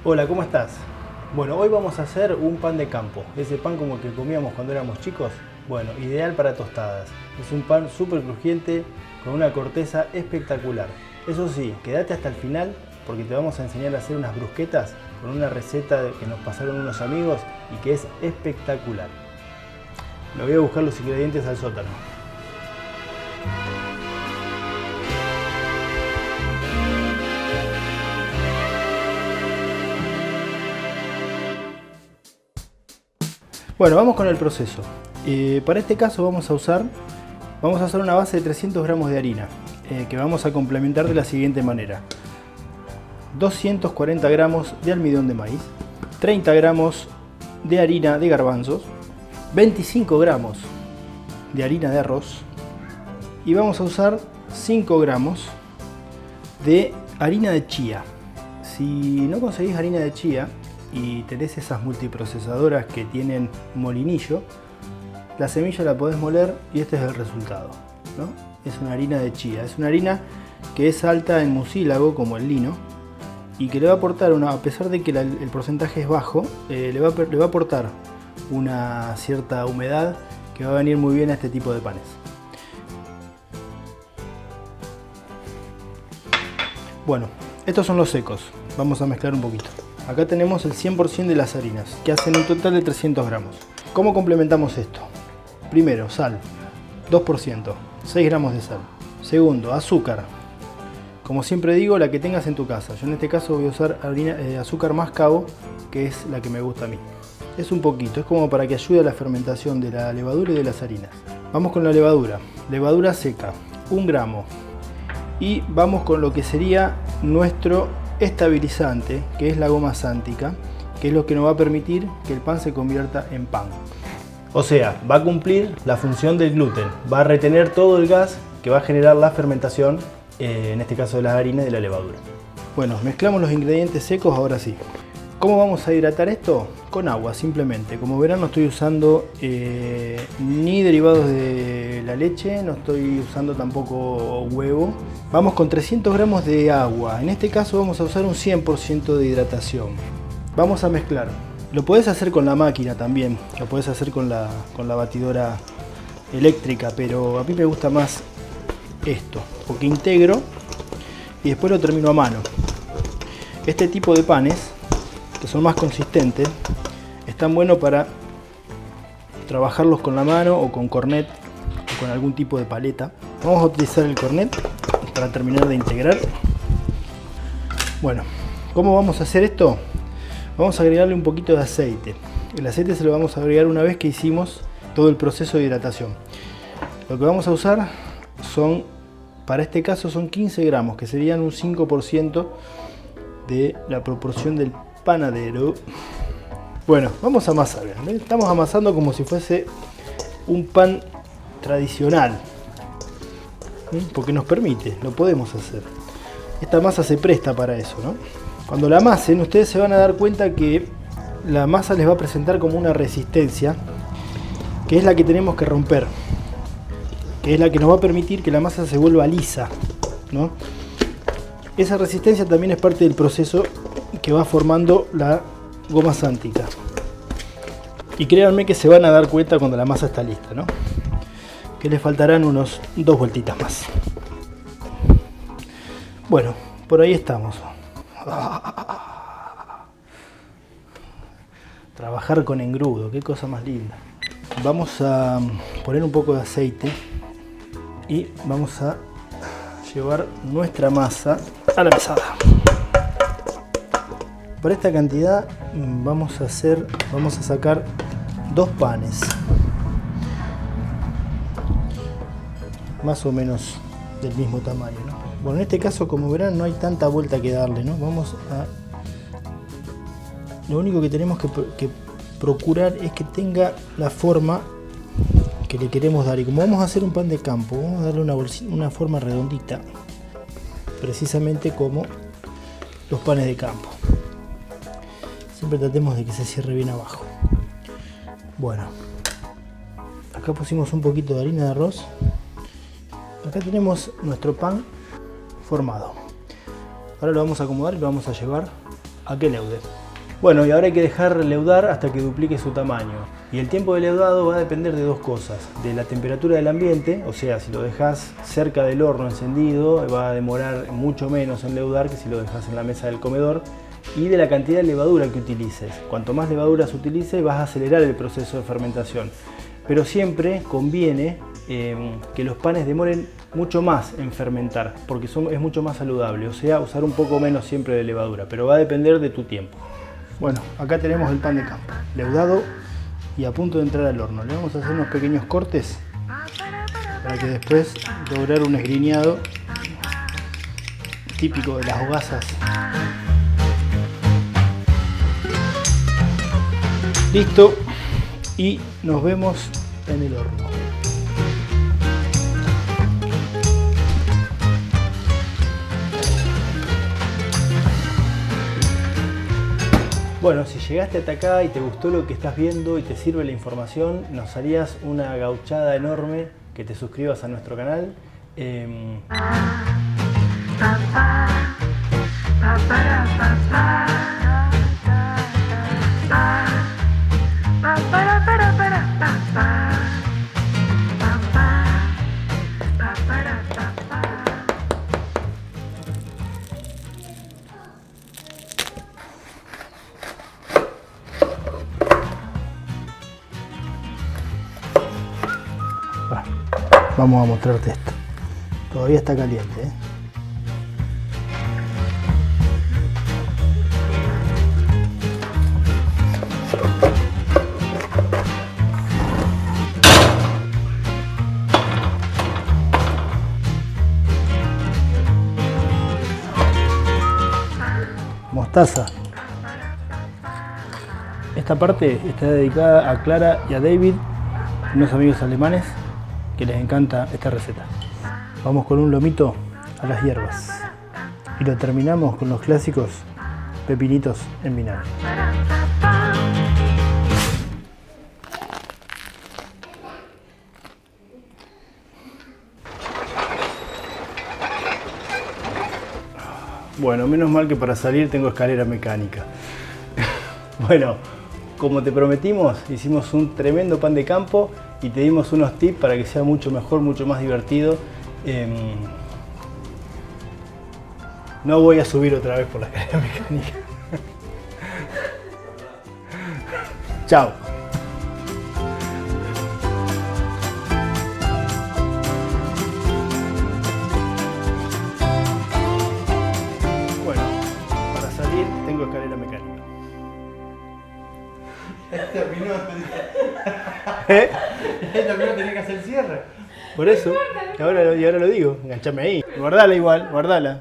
Hola, ¿cómo estás? Bueno, hoy vamos a hacer un pan de campo, ese pan como el que comíamos cuando éramos chicos. Bueno, ideal para tostadas. Es un pan súper crujiente con una corteza espectacular. Eso sí, quédate hasta el final porque te vamos a enseñar a hacer unas brusquetas con una receta que nos pasaron unos amigos y que es espectacular. Me voy a buscar los ingredientes al sótano. Bueno, vamos con el proceso. Para este caso vamos a hacer una base de 300 gramos de harina que vamos a complementar de la siguiente manera. 240 gramos de almidón de maíz, 30 gramos de harina de garbanzos, 25 gramos de harina de arroz y vamos a usar 5 gramos de harina de chía. Si no conseguís harina de chía y tenés esas multiprocesadoras que tienen molinillo, la semilla la podés moler y este es el resultado, ¿no? Es una harina de chía, es una harina que es alta en mucílago como el lino y que le va a aportar, a pesar de que el porcentaje es bajo, le va a aportar una cierta humedad que va a venir muy bien a este tipo de panes. Bueno, estos son los secos, vamos a mezclar un poquito. Acá tenemos el 100% de las harinas, que hacen un total de 300 gramos. ¿Cómo complementamos esto? Primero, sal, 2%, 6 gramos de sal. Segundo, azúcar. Como siempre digo, la que tengas en tu casa. Yo en este caso voy a usar azúcar mascabo, que es la que me gusta a mí. Es un poquito, es como para que ayude a la fermentación de la levadura y de las harinas. Vamos con la levadura. Levadura seca, 1 gramo. Y vamos con lo que sería nuestro estabilizante, que es la goma sántica, que es lo que nos va a permitir que el pan se convierta en pan. O sea, va a cumplir la función del gluten, va a retener todo el gas que va a generar la fermentación, en este caso de la harina y de la levadura. Bueno, mezclamos los ingredientes secos ahora sí. ¿Cómo vamos a hidratar esto? Con agua, simplemente. Como verán, no estoy usando ni derivados de la leche, no estoy usando tampoco huevo. Vamos con 300 gramos de agua. En este caso vamos a usar un 100% de hidratación. Vamos a mezclar. Lo podés hacer con la máquina también, lo podés hacer con la batidora eléctrica, pero a mí me gusta más esto, porque integro y después lo termino a mano. Este tipo de panes, que son más consistentes, están buenos para trabajarlos con la mano o con cornet o con algún tipo de paleta. Vamos a utilizar el cornet para terminar de integrar. Bueno, ¿cómo vamos a hacer esto? Vamos a agregarle un poquito de aceite. El aceite se lo vamos a agregar una vez que hicimos todo el proceso de hidratación. Lo que vamos a usar son, para este caso son 15 gramos, que serían un 5% de la proporción del panadero. Bueno, vamos a amasar. Estamos amasando como si fuese un pan tradicional, porque nos permite, lo podemos hacer. Esta masa se presta para eso, ¿no? Cuando la amasen, ustedes se van a dar cuenta que la masa les va a presentar como una resistencia, que es la que tenemos que romper, que es la que nos va a permitir que la masa se vuelva lisa, ¿no? Esa resistencia también es parte del proceso que va formando la goma sántica. Y créanme que se van a dar cuenta cuando la masa está lista, ¿no? Que les faltarán unos 2 vueltitas más. Bueno, por ahí estamos. Trabajar con engrudo, qué cosa más linda. Vamos a poner un poco de aceite y vamos a llevar nuestra masa a la mesada. Para esta cantidad vamos a sacar 2 panes, más o menos del mismo tamaño, ¿no? Bueno, en este caso, como verán, no hay tanta vuelta que darle, ¿no? Lo único que tenemos que procurar es que tenga la forma que le queremos dar. Y como vamos a hacer un pan de campo, vamos a darle una forma redondita, precisamente como los panes de campo. Siempre tratemos de que se cierre bien abajo. Bueno, acá pusimos un poquito de harina de arroz. Acá tenemos nuestro pan formado. Ahora lo vamos a acomodar y lo vamos a llevar a que leude. Bueno, y ahora hay que dejar leudar hasta que duplique su tamaño. Y el tiempo de leudado va a depender de dos cosas. De la temperatura del ambiente, o sea, si lo dejas cerca del horno encendido, va a demorar mucho menos en leudar que si lo dejas en la mesa del comedor. Y de la cantidad de levadura que utilices. Cuanto más levadura se utilice, vas a acelerar el proceso de fermentación. Pero siempre conviene que los panes demoren mucho más en fermentar, porque es mucho más saludable. O sea, usar un poco menos siempre de levadura, pero va a depender de tu tiempo. Bueno, acá tenemos el pan de campo, leudado y a punto de entrar al horno. Le vamos a hacer unos pequeños cortes para que después lograr un esgriñado típico de las hogazas. Listo, y nos vemos en el horno. Bueno, si llegaste hasta acá y te gustó lo que estás viendo y te sirve la información, nos harías una gauchada enorme que te suscribas a nuestro canal. Vamos a mostrarte esto. Todavía está caliente, ¿eh? Mostaza. Esta parte está dedicada a Clara y a David, unos amigos alemanes que les encanta esta receta. Vamos con un lomito a las hierbas y lo terminamos con los clásicos pepinitos en vinagre. Bueno, menos mal que para salir tengo escalera mecánica. Bueno, como te prometimos, hicimos un tremendo pan de campo y te dimos unos tips para que sea mucho mejor, mucho más divertido. No voy a subir otra vez por la escalera mecánica. Chao. Bueno, para salir tengo escalera mecánica. Terminó. Terminó, tenés que hacer el cierre. Por eso, y ahora lo digo, enganchame ahí. Guardala igual, guardala.